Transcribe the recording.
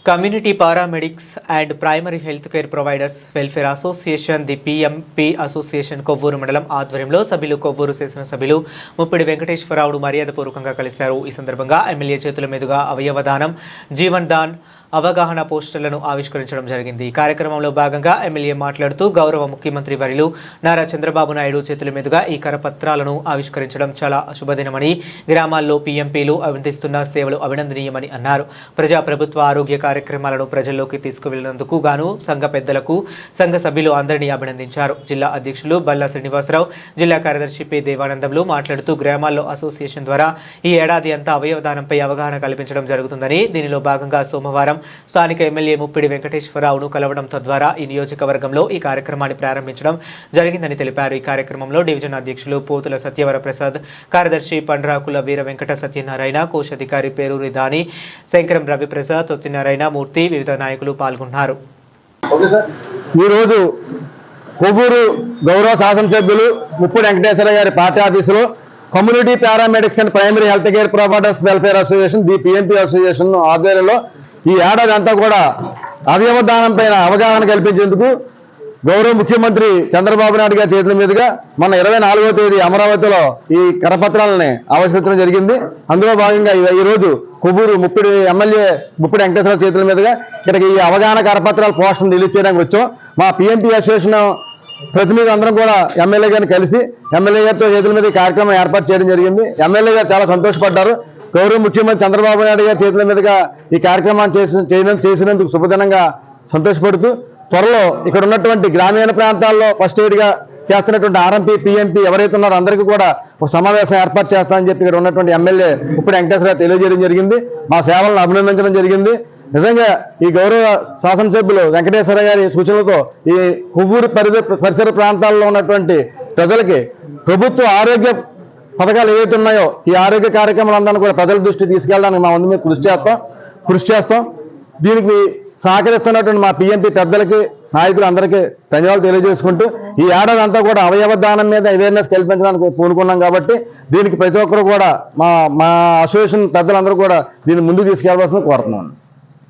Community Paramedics and Primary Healthcare Providers Welfare Association, the PMP Association Kovvur మండలం ఆధ్వర్యంలో సభ్యులు కొవ్వూరు శాసన సభ్యులు ముప్పిడి వెంకటేశ్వరరావును మర్యాదపూర్వకంగా కలిశారు. ఈ సందర్భంగా ఎమ్మెల్యే చేతుల మీదుగా అవయవదానం, జీవన్ దాన్ అవగాహన పోస్టర్లను ఆవిష్కరించడం జరిగింది. ఈ కార్యక్రమంలో భాగంగా ఎమ్మెల్యే మాట్లాడుతూ గౌరవ ముఖ్యమంత్రి వర్యులు నారా చంద్రబాబు నాయుడు చేతుల మీదుగా ఈ కరపత్రాలను ఆవిష్కరించడం చాలా శుభదినమని, గ్రామాల్లో పీఎంపీలు అందిస్తున్న సేవలు అభినందనీయమని అన్నారు. ప్రజాప్రభుత్వ ఆరోగ్య కార్యక్రమాలను ప్రజల్లోకి తీసుకువెళ్లినందుకు గాను సంఘ పెద్దలకు, సంఘ సభ్యులు అందరినీ అభినందించారు. జిల్లా అధ్యక్షులు బల్లా శ్రీనివాసరావు, జిల్లా కార్యదర్శి పి దేవానందంలు మాట్లాడుతూ గ్రామాల్లో అసోసియేషన్ ద్వారా ఈ ఏడాది అంతా అవయవదానంపై అవగాహన కల్పించడం జరుగుతుందని, దీనిలో భాగంగా సోమవారం స్థానిక ఎమ్మెల్యే ముప్పిడి వెంకటేశ్వరరావును కలవడం తద్వారా ఈ నియోజకవర్గంలో ఈ కార్యక్రమాన్ని ప్రారంభించడం జరిగిందని తెలిపారు. ఈ కార్యక్రమంలో డివిజన్ అధ్యక్షులు పోతుల సత్యవర ప్రసాద్, కార్యదర్శి పండ్రాకుల వీర వెంకట సత్యనారాయణ, కోశాధికారి పేరూరి దాని, శంకరం రవిప్రసాద్, సత్యనారాయణ మూర్తి, వివిధ నాయకులు పాల్గొన్నారు. ఈరోజు కొవ్వూరు గౌరవ శాసనసభ్యులు ముప్పిడి వెంకటేశ్వర గారి పార్టీ ఆఫీసులో community paramedics and primary health care providers welfare association, the PMP association ఆధ్వర్యంలో ఈ ఏడాది అంతా కూడా అవయవదానం పైన అవగాహన కల్పించేందుకు గౌరవ ముఖ్యమంత్రి చంద్రబాబు నాయుడు గారి చేతుల మీదుగా మన 24వ తేదీ అమరావతిలో ఈ కరపత్రాలని ఆవిష్కరించడం జరిగింది. అందులో భాగంగా ఈరోజు కొవ్వూరు ముప్పిడి ఎమ్మెల్యే ముప్పిడి వెంకటేశ్వర చేతుల మీదుగా ఇక్కడికి ఈ అవగాహన కరపత్రాల పోస్టర్ను రిలీజ్ చేయడానికి వచ్చాం. మా పిఎంపీ అసోసియేషన్ ప్రతినిధులు అందరం కూడా ఎమ్మెల్యే గారిని కలిసి ఎమ్మెల్యే గారితో చేతుల మీద ఈ కార్యక్రమం ఏర్పాటు చేయడం జరిగింది. ఎమ్మెల్యే గారు చాలా సంతోషపడ్డారు. గౌరవ ముఖ్యమంత్రి చంద్రబాబు నాయుడు గారి చేతుల మీదుగా ఈ కార్యక్రమాన్ని చేసినందుకు శుభదినంగా సంతోషపడుతూ, త్వరలో ఇక్కడ ఉన్నటువంటి గ్రామీణ ప్రాంతాల్లో ఫస్ట్ ఎయిడ్గా చేస్తున్నటువంటి ఆర్ఎంపీ, పిఎంపీ ఎవరైతే ఉన్నారో అందరికీ కూడా ఒక సమావేశం ఏర్పాటు చేస్తామని చెప్పి ఇక్కడ ఉన్నటువంటి ఎమ్మెల్యే ముప్పిడి వెంకటేశ్వర తెలియజేయడం జరిగింది. మా సేవలను అభినందించడం జరిగింది. నిజంగా ఈ గౌరవ శాసనసభ్యులు వెంకటేశ్వర గారి సూచనలతో ఈ కొవ్వూరు పరిసర ప్రాంతాల్లో ఉన్నటువంటి ప్రజలకి ప్రభుత్వ ఆరోగ్య పథకాలు ఏవైతే ఉన్నాయో ఈ ఆరోగ్య కార్యక్రమాలందరినీ కూడా ప్రజల దృష్టికి తీసుకెళ్ళడానికి మా వంతు మీద కృషి చేస్తాం. దీనికి సహకరిస్తున్నటువంటి మా పిఎంపీ పెద్దలకి, నాయకులు అందరికీ ధన్యవాదాలు తెలియజేసుకుంటూ, ఈ ఏడాది అంతా కూడా అవయవదానం మీద అవేర్నెస్ కల్పించడానికి పూనుకున్నాం కాబట్టి దీనికి ప్రతి ఒక్కరు కూడా మా అసోసియేషన్ పెద్దలందరూ కూడా దీన్ని ముందుకు తీసుకెళ్లవలసింది కోరుతున్నాను.